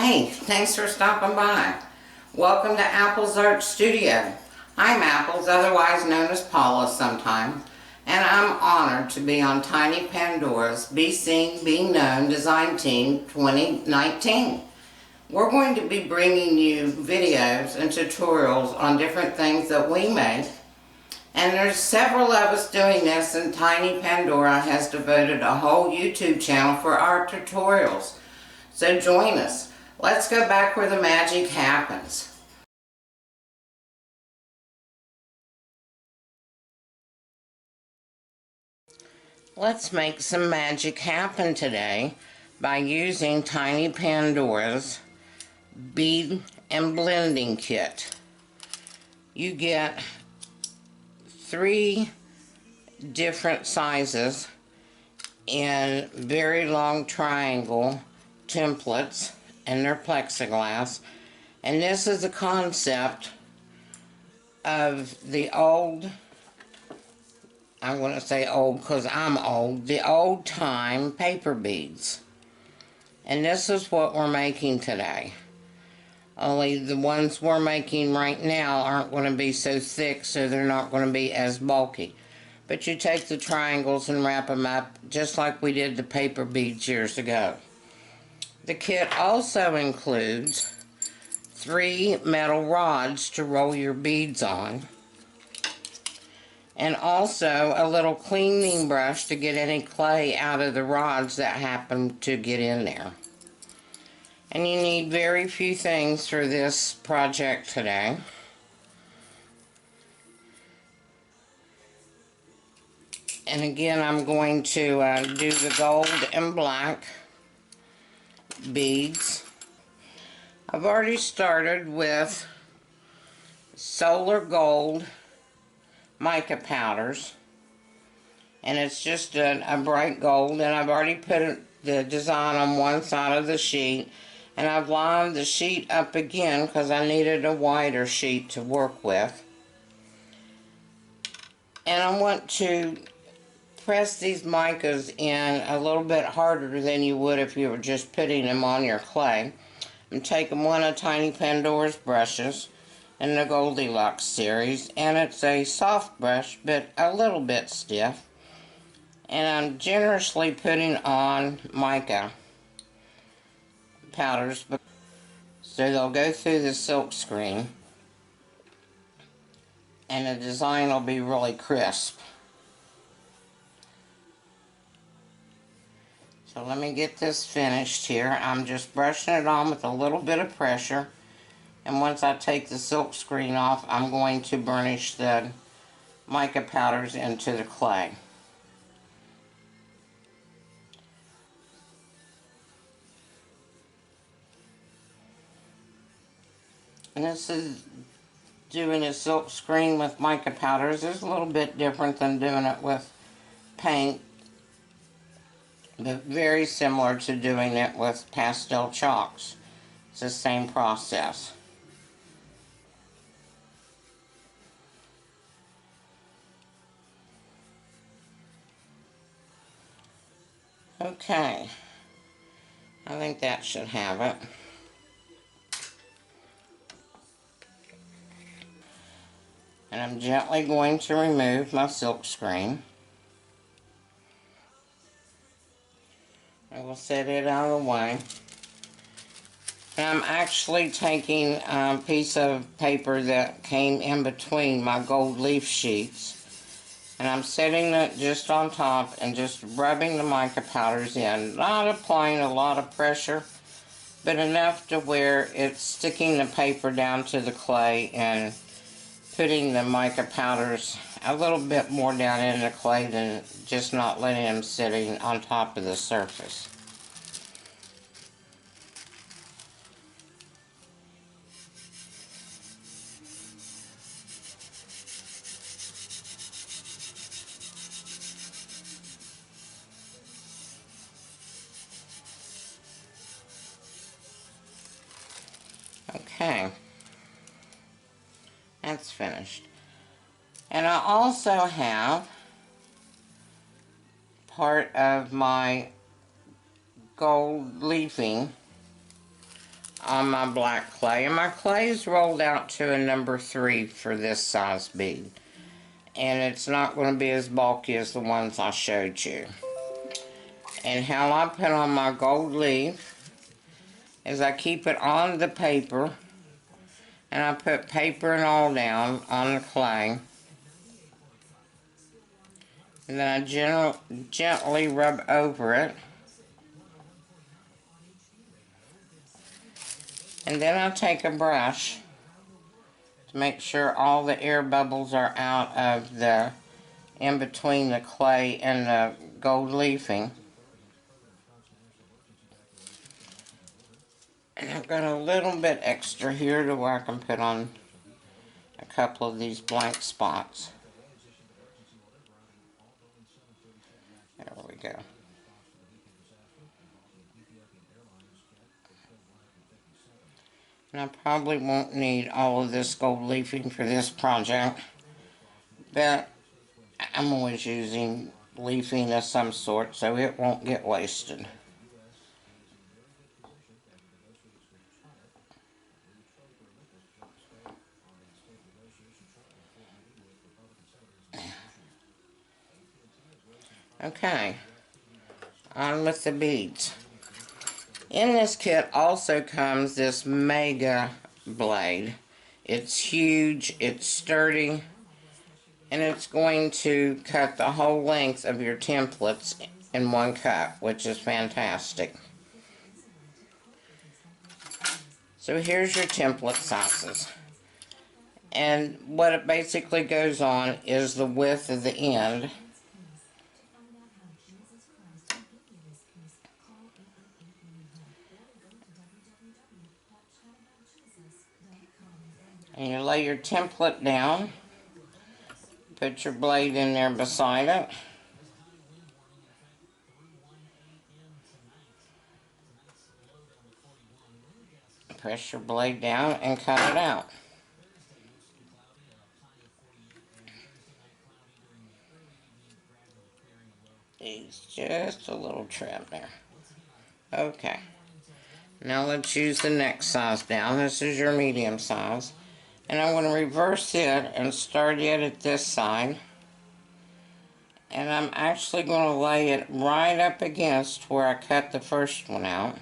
Hey, thanks for stopping by. Welcome to Apple's Art Studio. I'm Apples, otherwise known as Paula sometimes, and I'm honored to be on Tiny Pandora's Be Seen, Be Known Design Team 2019. We're going to be bringing you videos and tutorials on different things that we make. And there's several of us doing this, and Tiny Pandora has devoted a whole YouTube channel for art tutorials. So join us. Let's go back where the magic happens. Let's make some magic happen today by using Tiny Pandora's bead and blending kit. You get 3 different sizes in very long triangle templates, and they're plexiglass. And this is the concept of the old, I'm going to say old because I'm old, the old time paper beads. And this is what we're making today. Only the ones we're making right now aren't going to be so thick, so they're not going to be as bulky. But you take the triangles and wrap them up just like we did the paper beads years ago. The kit also includes 3 metal rods to roll your beads on, and also a little cleaning brush to get any clay out of the rods that happen to get in there. And you need very few things for this project today. And again, I'm going to do the gold and black beads. I've already started with solar gold mica powders, and it's just a bright gold, and I've already put the design on one side of the sheet, and I've lined the sheet up again because I needed a wider sheet to work with. And I want to press these micas in a little bit harder than you would if you were just putting them on your clay. I'm taking one of Tiny Pandora's brushes in the Goldilocks series, and it's a soft brush but a little bit stiff, and I'm generously putting on mica powders so they'll go through the silk screen and the design will be really crisp. So let me get this finished here. I'm just brushing it on with a little bit of pressure, and once I take the silk screen off, I'm going to burnish the mica powders into the clay. And this is doing a silk screen with mica powders. It's a little bit different than doing it with paint, but very similar to doing it with pastel chalks. It's the same process. Okay, I think that should have it. And I'm gently going to remove my silk screen. I will set it out of the way. And I'm actually taking a piece of paper that came in between my gold leaf sheets, and I'm setting it just on top and just rubbing the mica powders in, not applying a lot of pressure, but enough to where it's sticking the paper down to the clay and putting the mica powders a little bit more down in the clay than just not letting them sitting on top of the surface. Okay, that's finished. And I also have part of my gold leafing on my black clay. And my clay's rolled out to a number 3 for this size bead. And it's not going to be as bulky as the ones I showed you. And how I put on my gold leaf is I keep it on the paper. And I put paper and all down on the clay. And then I gently rub over it. And then I take a brush to make sure all the air bubbles are out of the, in between the clay and the gold leafing. And I've got a little bit extra here to where I can put on a couple of these blank spots. There we go. And I probably won't need all of this gold leafing for this project, but I'm always using leafing of some sort so it won't get wasted. Okay, on with the beads. In this kit also comes this mega blade. It's huge, it's sturdy, and it's going to cut the whole length of your templates in one cut, which is fantastic. So here's your template sizes. And what it basically goes on is the width of the end. And you lay your template down, put your blade in there beside it. Press your blade down and cut it out. Needs just a little trim there. Okay. Now let's use the next size down. This is your medium size. And I'm going to reverse it and start it at this side. And I'm actually going to lay it right up against where I cut the first one out.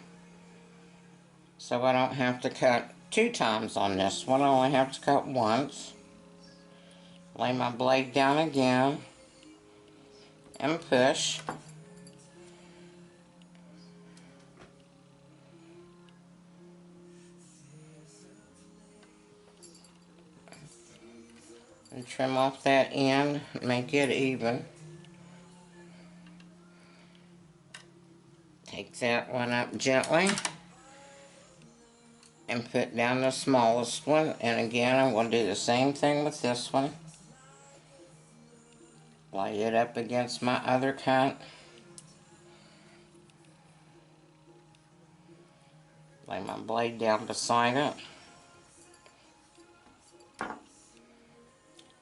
So I don't have to cut 2 times on this one. I only have to cut once. Lay my blade down again. And push. And trim off that end, make it even. Take that one up gently and put down the smallest one. And again, I'm going to do the same thing with this one. Lay it up against my other cut. Lay my blade down beside it.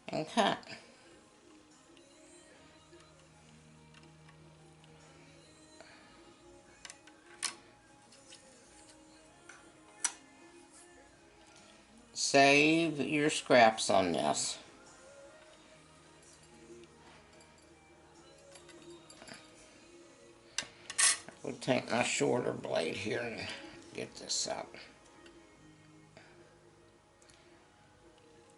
And cut. Save your scraps on this. We'll take my shorter blade here and get this up.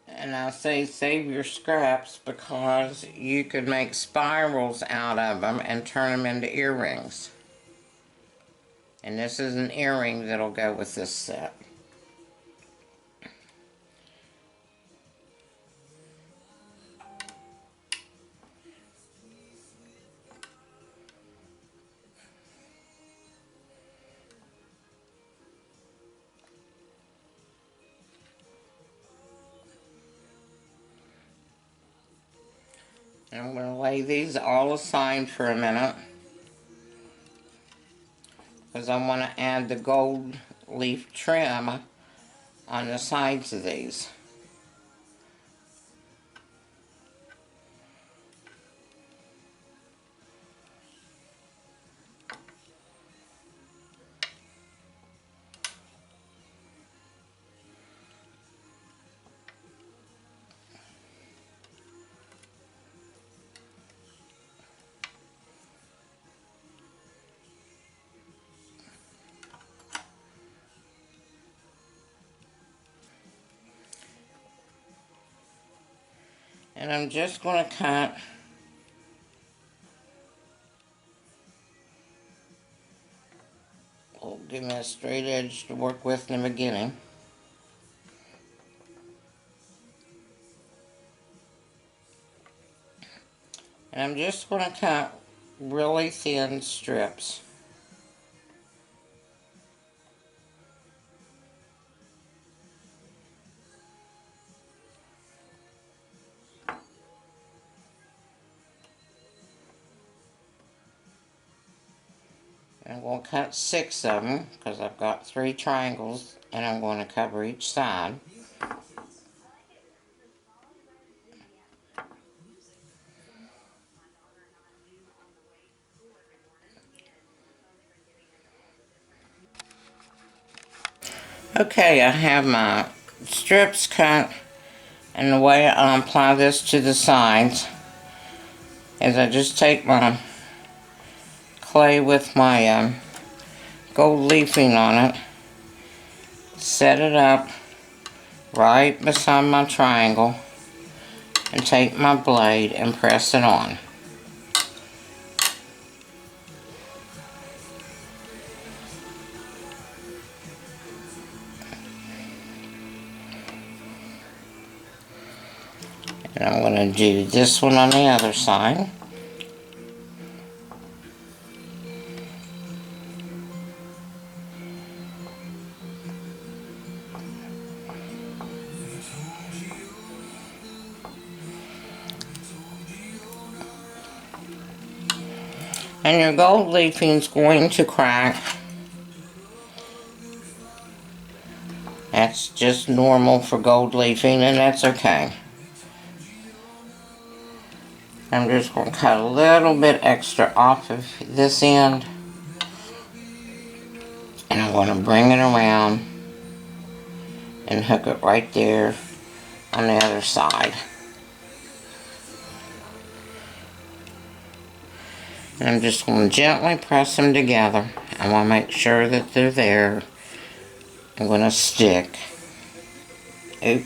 And I say save your scraps because you could make spirals out of them and turn them into earrings. And this is an earring that'll go with this set. I'm going to lay these all aside for a minute because I want to add the gold leaf trim on the sides of these. And I'm just going to cut give me a straight edge to work with in the beginning. And I'm just going to cut really thin strips. I'm going to cut 6 of them because I've got 3 triangles and I'm going to cover each side. Okay, I have my strips cut, and the way I apply this to the sides is I just take my clay with my gold leafing on it, set it up right beside my triangle, and take my blade and press it on. And I'm going to do this one on the other side. And your gold leafing is going to crack. That's just normal for gold leafing, and that's okay. I'm just going to cut a little bit extra off of this end, and I'm going to bring it around and hook it right there on the other side. And I'm just going to gently press them together. I want to make sure that they're there. I'm going to stick. Oop.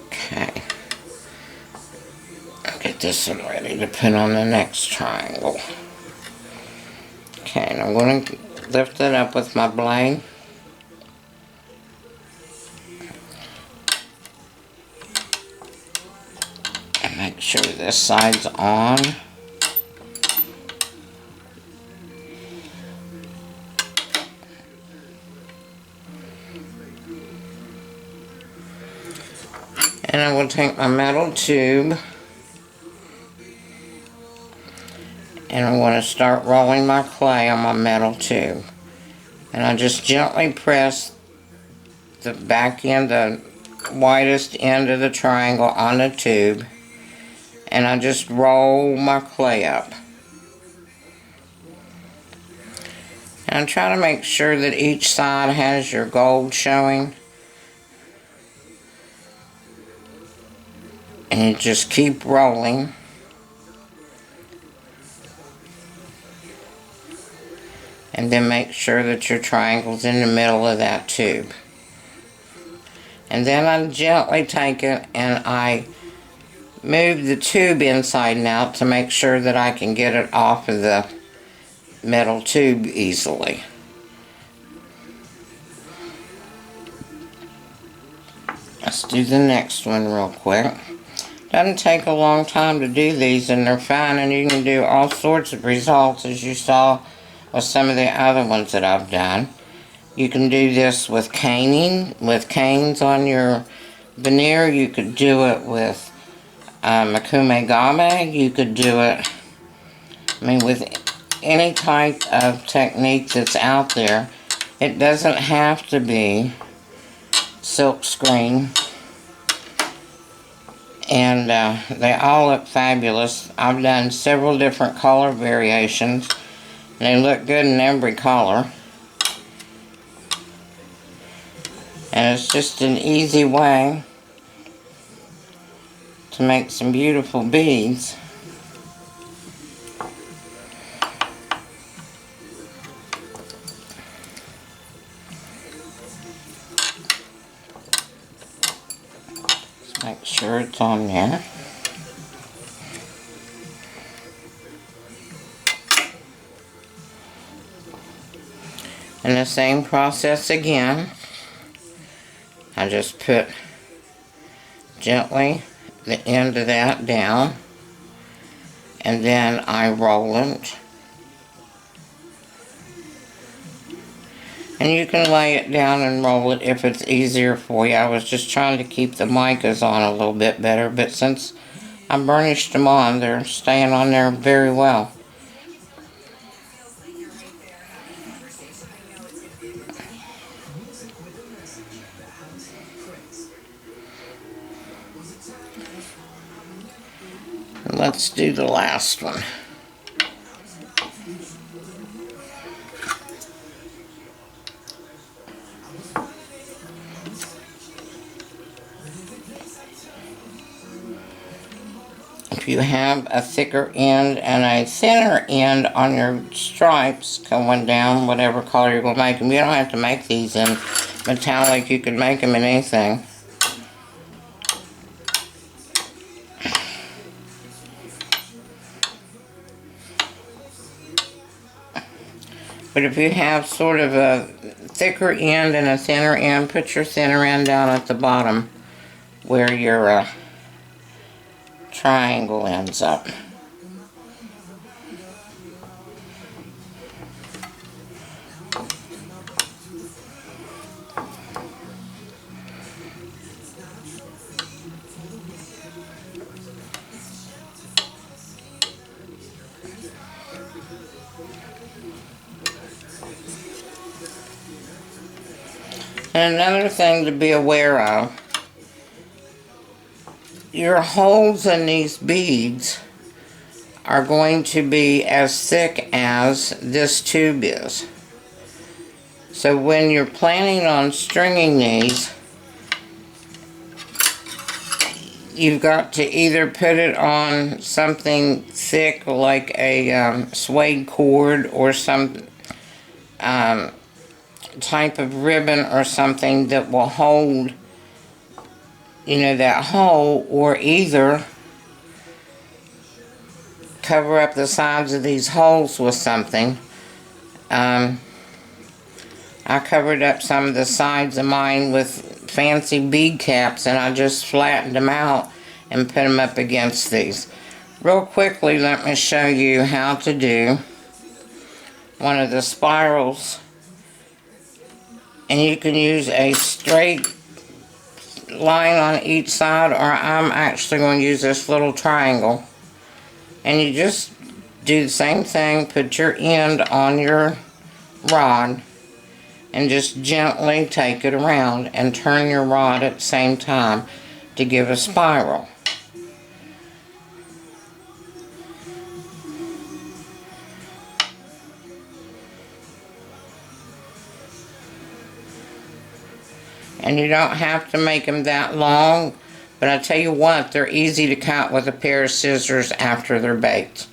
Okay. I'll get this one ready to put on the next triangle. Okay, and I'm going to lift it up with my blade. And make sure this side's on. And I'm going to take my metal tube and I'm going to start rolling my clay on my metal tube. And I just gently press the back end, the widest end of the triangle on the tube, and I just roll my clay up. And try to make sure that each side has your gold showing. And you just keep rolling. And then make sure that your triangle's in the middle of that tube. And then I gently take it and I move the tube inside and out to make sure that I can get it off of the metal tube easily. Let's do the next one real quick. Doesn't take a long time to do these, and they're fine, and you can do all sorts of results, as you saw with some of the other ones that I've done. You can do this with caning, with canes on your veneer. You could do it with makume game. You could do it, I mean, with any type of technique that's out there. It doesn't have to be silk screen. And they all look fabulous. I've done several different color variations. And they look good in every color. And it's just an easy way to make some beautiful beads. sure it's on there. And the same process again. I just put gently the end of that down, and then I roll it. And you can lay it down and roll it if it's easier for you. I was just trying to keep the micas on a little bit better, but since I burnished them on, they're staying on there very well. Let's do the last one. If you have a thicker end and a thinner end on your stripes going down, whatever color you're going to make them, you don't have to make these in metallic. You can make them in anything. But if you have sort of a thicker end and a thinner end, put your thinner end down at the bottom where your triangle ends up. And another thing to be aware of, your holes in these beads are going to be as thick as this tube is. So when you're planning on stringing these, you've got to either put it on something thick like a suede cord or some type of ribbon or something that will hold, you know, that hole, or either cover up the sides of these holes with something. I covered up some of the sides of mine with fancy bead caps, and I just flattened them out and put them up against these. Real quickly, let me show you how to do one of the spirals. And you can use a straight line on each side, or I'm actually going to use this little triangle. And you just do the same thing, put your end on your rod and just gently take it around and turn your rod at the same time to give a spiral. And you don't have to make them that long, but I tell you what, they're easy to cut with a pair of scissors after they're baked.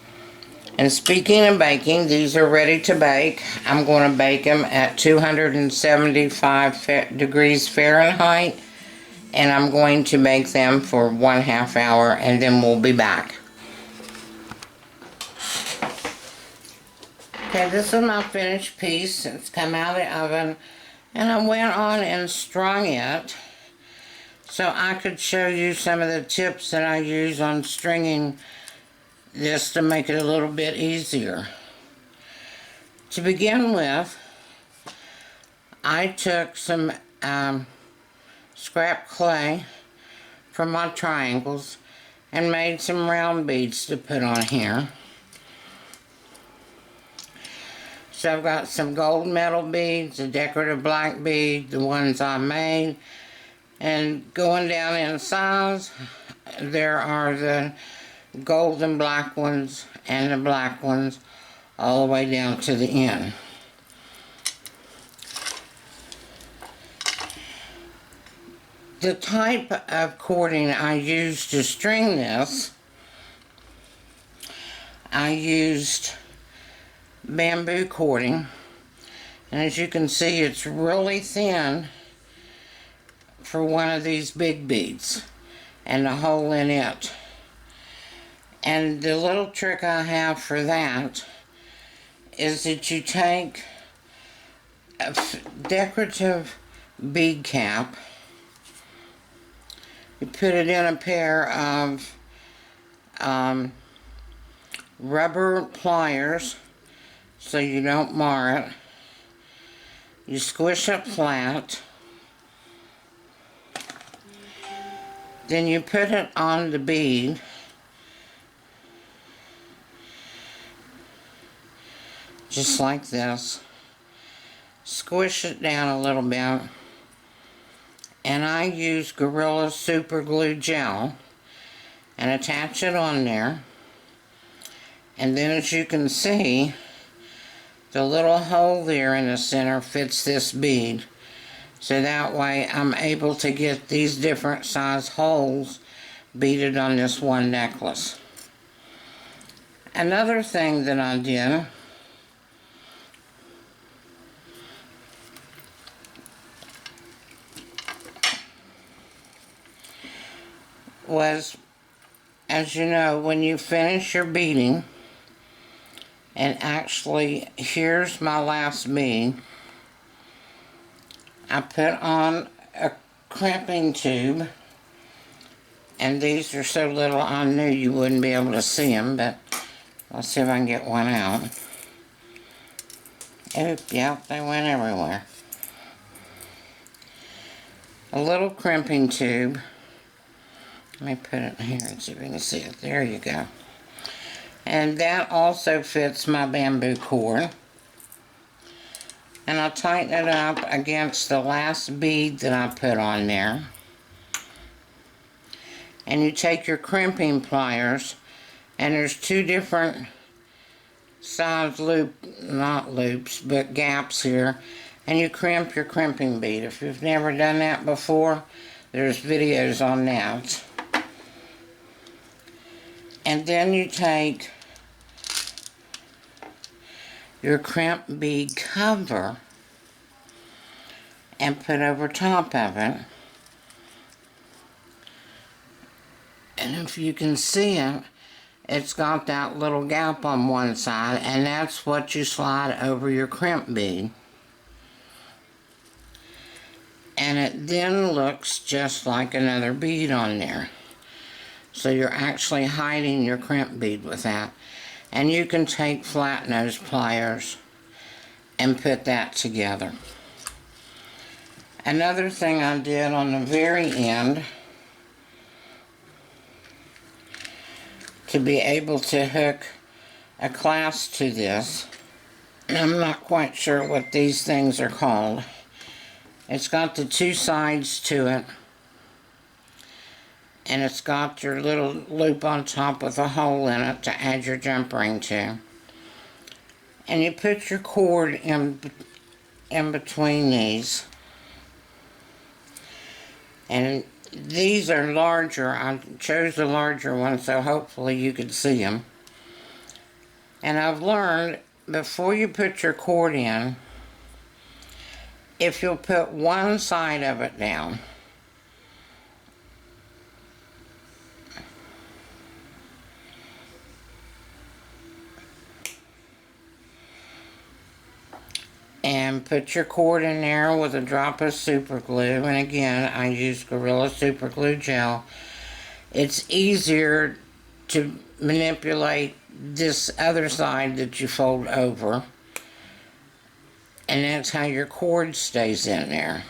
And speaking of baking, these are ready to bake. I'm going to bake them at 275 degrees Fahrenheit, and I'm going to bake them for 1/2 hour, and then we'll be back. Okay, this is my finished piece. It's come out of the oven. And I went on and strung it so I could show you some of the tips that I use on stringing this to make it a little bit easier. To begin with, I took some scrap clay from my triangles and made some round beads to put on here. So I've got some gold metal beads, a decorative black bead, the ones I made. And going down in size, there are the gold and black ones and the black ones all the way down to the end. The type of cording I used to string this, I used bamboo cording, and as you can see, it's really thin for one of these big beads, and the hole in it. And the little trick I have for that is that you take a decorative bead cap, you put it in a pair of rubber pliers so you don't mar it. You squish it flat, then you put it on the bead, just like this. Squish it down a little bit, and I use Gorilla Super Glue Gel and attach it on there. And then, as you can see, the little hole there in the center fits this bead, so that way I'm able to get these different size holes beaded on this one necklace. Another thing that I did was, as you know, when you finish your beading, and actually here's my last bead, I put on a crimping tube, and these are so little I knew you wouldn't be able to see them, but let's see if I can get one out. Oop, yep, they went everywhere. A little crimping tube. Let me put it here and see if we can see it. There you go. And that also fits my bamboo cord. And I'll tighten it up against the last bead that I put on there. And you take your crimping pliers, and there's two different size not loops, but gaps here, and you crimp your crimping bead. If you've never done that before, there's videos on that. And then you take your crimp bead cover and put over top of it. And if you can see it, it's got that little gap on one side, and that's what you slide over your crimp bead. And it then looks just like another bead on there. So you're actually hiding your crimp bead with that. And you can take flat nose pliers and put that together. Another thing I did on the very end to be able to hook a clasp to this, I'm not quite sure what these things are called. It's got the two sides to it, and it's got your little loop on top with a hole in it to add your jump ring to. And you put your cord in between these. And these are larger. I chose the larger one so hopefully you could see them. And I've learned, before you put your cord in, if you'll put one side of it down, and put your cord in there with a drop of super glue, and again I use Gorilla Super Glue Gel. It's easier to manipulate this other side that you fold over, and that's how your cord stays in there.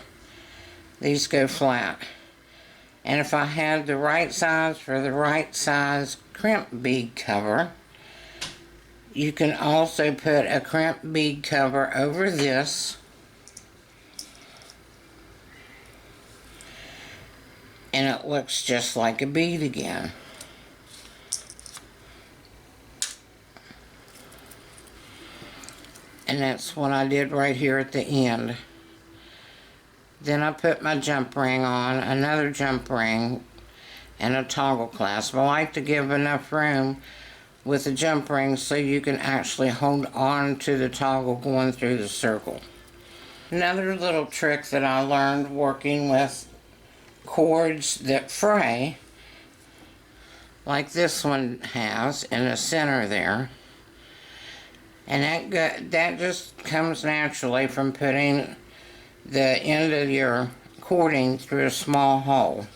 These go flat. And if I had the right size for the right size crimp bead cover, you can also put a crimp bead cover over this, and it looks just like a bead again. And that's what I did right here at the end. Then I put my jump ring on, another jump ring, and a toggle clasp. I like to give enough room with the jump ring so you can actually hold on to the toggle going through the circle. Another little trick that I learned working with cords that fray like this one has in the center there. And that just comes naturally from putting the end of your cording through a small hole.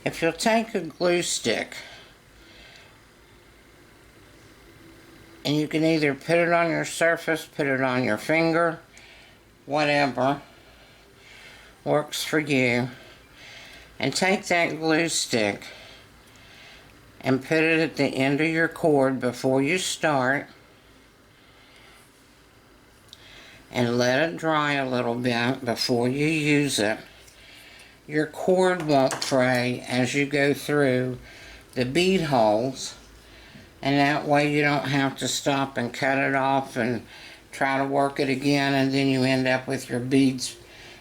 If you'll take a glue stick, and you can either put it on your surface, put it on your finger, whatever works for you, and take that glue stick and put it at the end of your cord before you start, and let it dry a little bit before you use it. Your cord won't fray as you go through the bead holes, and that way you don't have to stop and cut it off and try to work it again, and then you end up with your beads,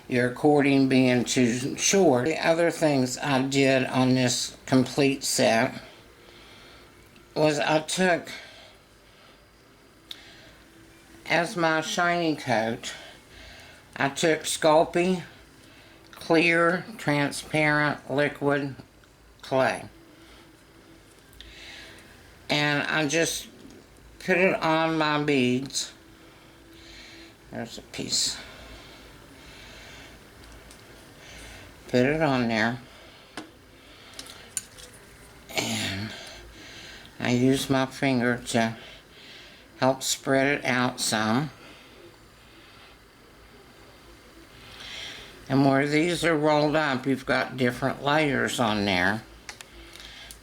your cording being too short. The other things I did on this complete set was I took, as my shiny coat, I took Sculpey clear, transparent, liquid clay. And I just put it on my beads. There's a piece. Put it on there. And I use my finger to help spread it out some. And where these are rolled up, you've got different layers on there.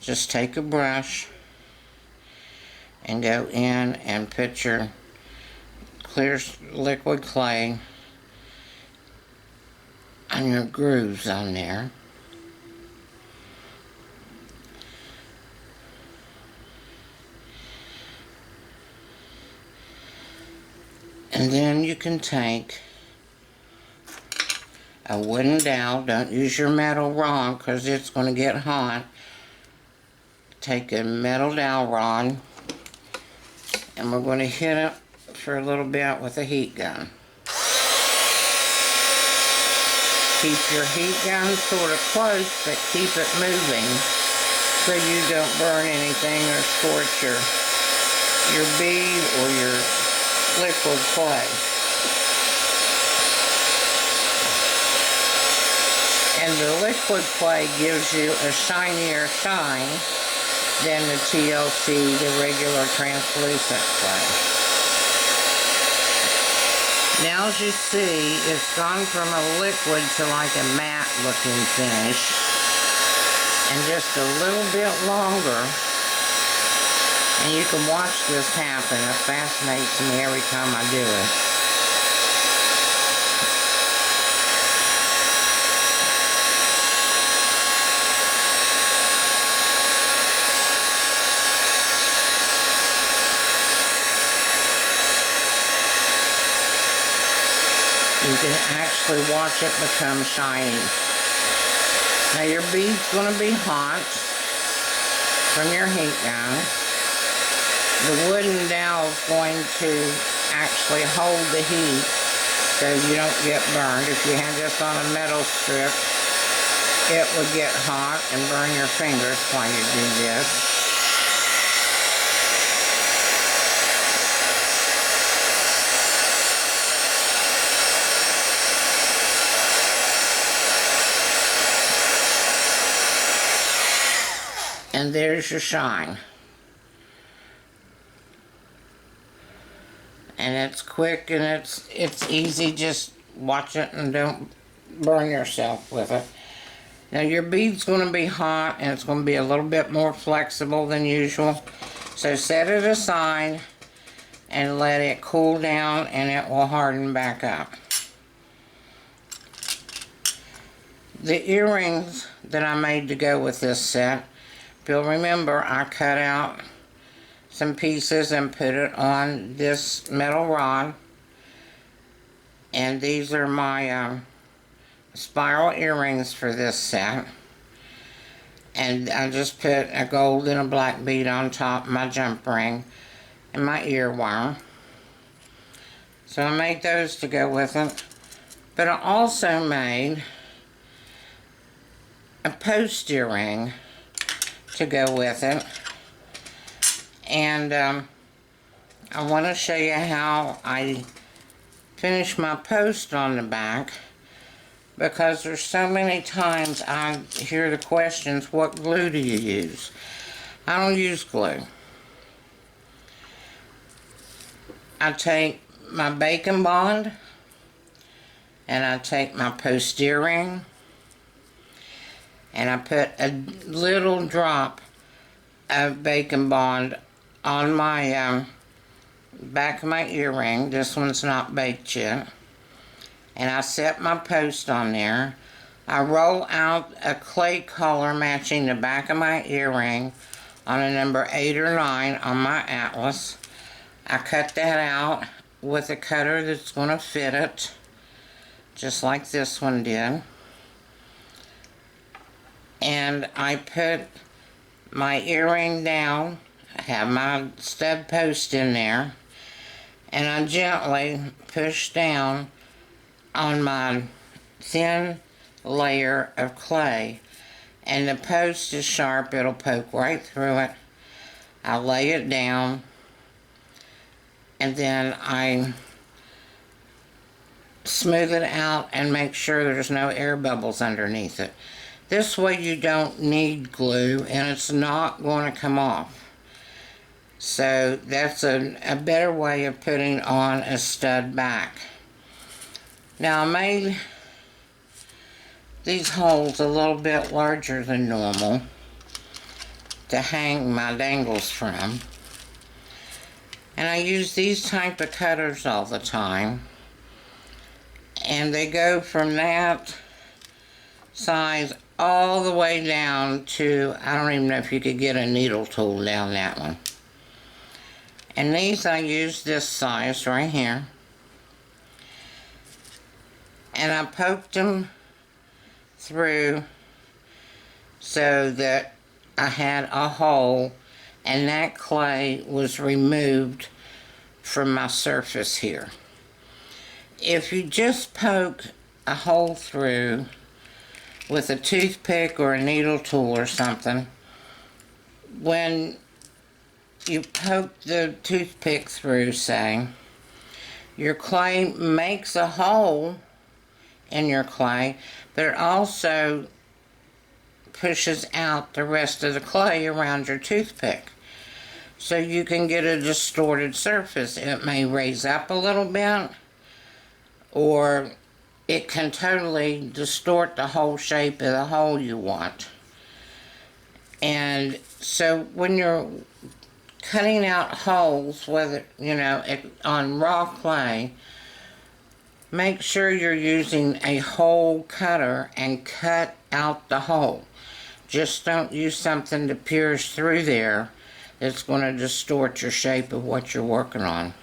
Just take a brush and go in and put your clear liquid clay on your grooves on there. And then you can take a wooden dowel. Don't use your metal rod because it's going to get hot. Take a metal dowel rod, and we're going to hit it for a little bit with a heat gun. Keep your heat gun sort of close, but keep it moving so you don't burn anything or scorch your bead or your liquid clay. And the liquid clay gives you a shinier shine than the TLC, the regular translucent clay. Now as you see, it's gone from a liquid to like a matte looking finish, and just a little bit longer, and you can watch this happen. It fascinates me every time I do it. You can actually watch it become shiny. Now your bead's going to be hot from your heat gun. The wooden dowel is going to actually hold the heat so you don't get burned. If you had this on a metal strip, it would get hot and burn your fingers while you do this. And there's your shine. And it's quick and it's easy. Just watch it and don't burn yourself with it. Now your bead's going to be hot and it's going to be a little bit more flexible than usual. So set it aside and let it cool down and it will harden back up. The earrings that I made to go with this set, if you'll remember, I cut out some pieces and put it on this metal rod. And these are my spiral earrings for this set. And I just put a gold and a black bead on top of my jump ring and my ear wire. So I made those to go with it. But I also made a post earring to go with it. And I want to show you how I finish my post on the back, because there's so many times I hear the questions, what glue do you use? I don't use glue. I take my bacon bond and I take my post earring and I put a little drop of bacon bond on my back of my earring. This one's not baked yet. And I set my post on there. I roll out a clay color matching the back of my earring on a number 8 or 9 on my atlas. I cut that out with a cutter that's going to fit it, just like this one did. And I put my earring down, I have my stud post in there, and I gently push down on my thin layer of clay. And the post is sharp, it'll poke right through it. I lay it down, and then I smooth it out and make sure there's no air bubbles underneath it. This way you don't need glue and it's not going to come off. So that's a better way of putting on a stud back. Now I made these holes a little bit larger than normal to hang my dangles from. And I use these type of cutters all the time. And they go from that size all the way down to, I don't even know if you could get a needle tool down that one. And these I use this size right here. And I poked them through so that I had a hole, and that clay was removed from my surface here. If you just poke a hole through with a toothpick or a needle tool or something, when you poke the toothpick through, say, your clay makes a hole in your clay, but it also pushes out the rest of the clay around your toothpick. So you can get a distorted surface. It may raise up a little bit, or it can totally distort the whole shape of the hole you want. And so when you're cutting out holes, whether, you know, on raw clay, make sure you're using a hole cutter and cut out the hole. Just don't use something to pierce through there. It's going to distort your shape of what you're working on.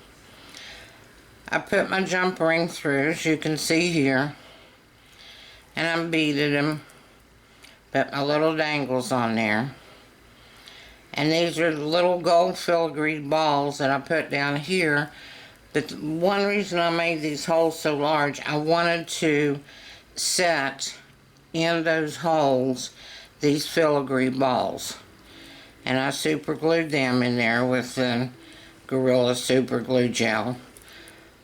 I put my jump ring through, as you can see here, and I beaded them. Put my little dangles on there. And these are little gold filigree balls that I put down here. But one reason I made these holes so large, I wanted to set in those holes these filigree balls. And I super glued them in there with the Gorilla Super Glue Gel.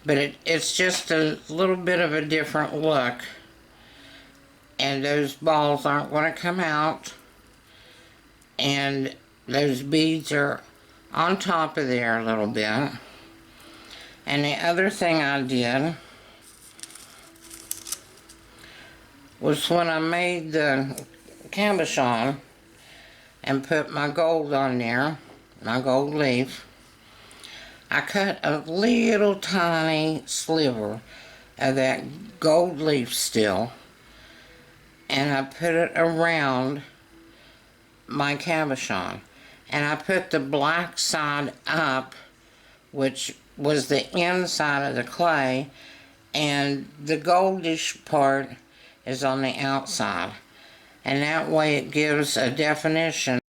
But it's just a little bit of a different look. And those balls aren't going to come out. And those beads are on top of there a little bit. And the other thing I did was when I made the cabochon and put my gold on there, my gold leaf, I cut a little tiny sliver of that gold leaf still, and I put it around my cabochon. And I put the black side up, which was the inside of the clay, and the goldish part is on the outside. And that way it gives a definition